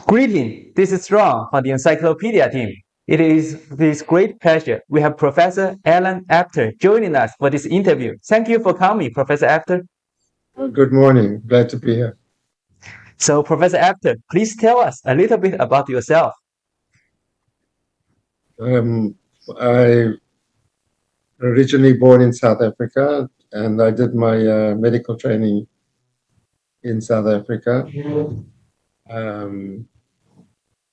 Greeting, this is Ron from the Encyclopedia team. It is with great pleasure we have Professor Alan Apter joining us for this interview. Thank you for coming, Professor Apter. Good morning. Glad to be here. So, Professor Apter, please tell us a little bit about yourself. Um, I originally born in South Africa, and I did my medical training in South Africa. Um,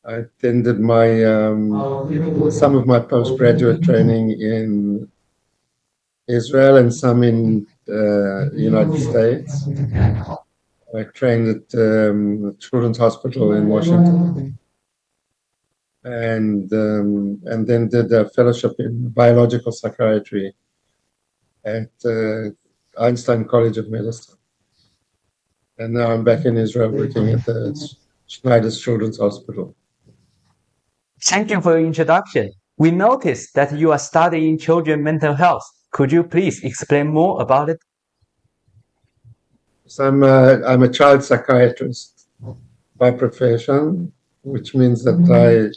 I then did my some of my postgraduate training in Israel and some in the United States. I trained at the Children's Hospital in Washington, and then did a fellowship in biological psychiatry at Einstein College of Medicine. And now I'm back in Israel working at the Schneider Children's Hospital. Thank you for your introduction. We noticed that you are studying children mental health. Could you please explain more about it? So I'm a child psychiatrist by profession, which means that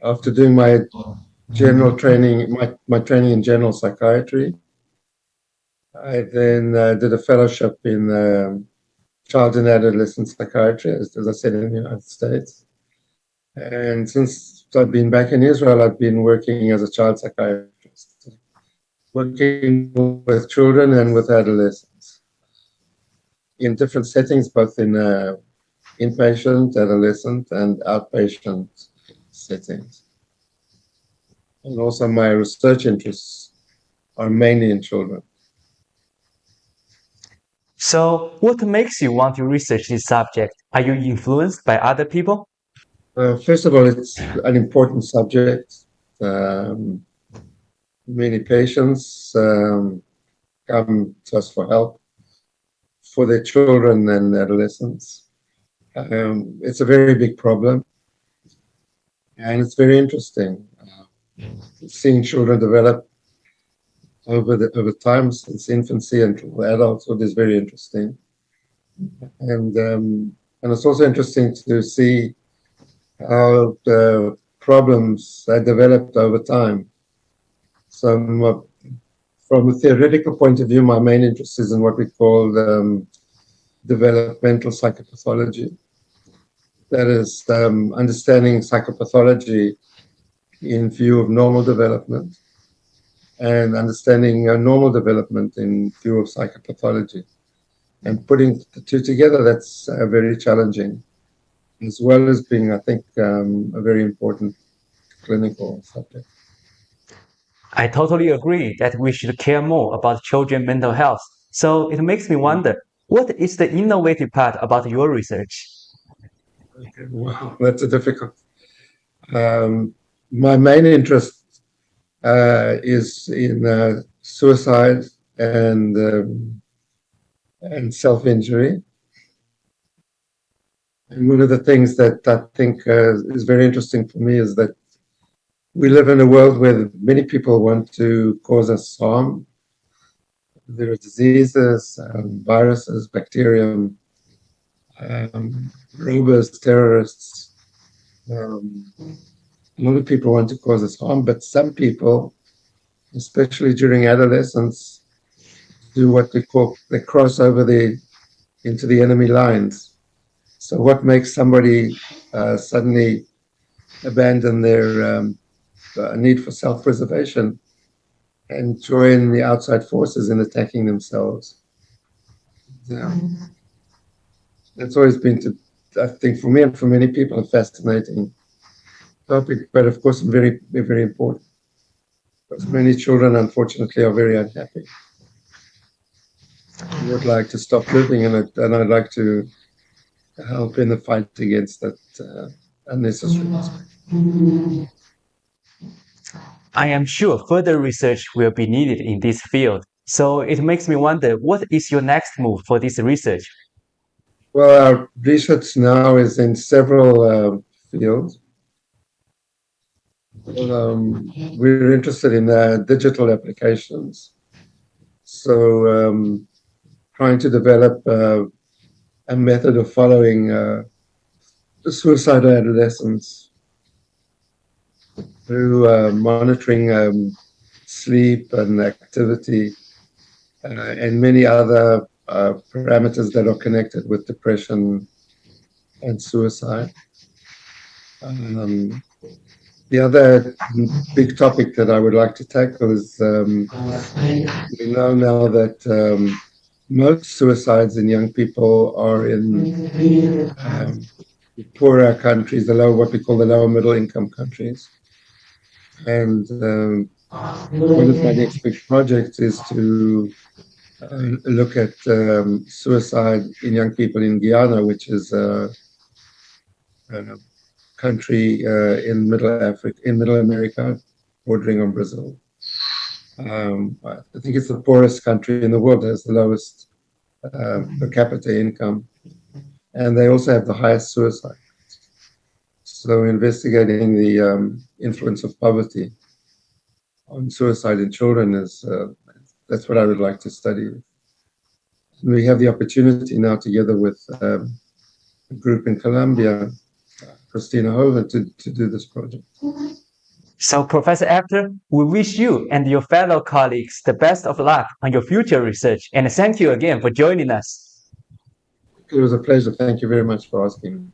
after doing my general training, my training in general psychiatry, I then did a fellowship in child and adolescent psychiatry, as I said, in the United States. And since I've been back in Israel, I've been working as a child psychiatrist, working with children and with adolescents in different settings, both in inpatient, adolescent, and outpatient settings. And also my research interests are mainly in children. So, what makes you want to research this subject? Are you influenced by other people? First of all, it's an important subject. Um, Many patients come to us for help for their children and adolescents. It's a very big problem, and it's very interesting. Seeing children develop over time since infancy until adulthood is very interesting, and it's also interesting to see how the problems are developed over time. So, from a theoretical point of view, my main interest is in what we call developmental psychopathology. That is, understanding psychopathology in view of normal development and understanding normal development in view of psychopathology. And putting the two together, that's very challenging, as well as being, I think, a very important clinical subject. I totally agree that we should care more about children's mental health. So it makes me wonder, what is the innovative part about your research? Okay, wow, that's a difficult. Um, my main interest is in suicide and self-injury. And one of the things that I think is very interesting for me is that we live in a world where many people want to cause us harm. There are diseases, viruses, bacterium, robbers, terrorists. Um, a lot of people want to cause us harm, but some people, especially during adolescence, do what we call they cross over into the enemy lines. So, what makes somebody suddenly abandon their need for self-preservation and join the outside forces in attacking themselves? Yeah, that's always been, I think, for me and for many people, a fascinating topic, but of course, very important because many children, unfortunately, are very unhappy. Would like to stop living, and I'd like to help in the fight against that unnecessary aspect. I am sure further research will be needed in this field. So it makes me wonder, what is your next move for this research? Well, our research now is in several fields. We're interested in digital applications. So, trying to develop a method of following suicidal adolescents through monitoring sleep and activity and many other parameters that are connected with depression and suicide. Um, the other big topic that I would like to tackle is we know now that most suicides in young people are in poorer countries, what we call the lower middle income countries. And one of my next big projects is to look at suicide in young people in Guyana, which is a country in Middle America, bordering on Brazil. I think it's the poorest country in the world, has the lowest per capita income, and they also have the highest suicide. So investigating the influence of poverty on suicide in children is that's what I would like to study. We have the opportunity now, together with a group in Colombia, Christina Hoven, to do this project. So, Professor Apter, we wish you and your fellow colleagues the best of luck on your future research, and thank you again for joining us. It was a pleasure. Thank you very much for asking me.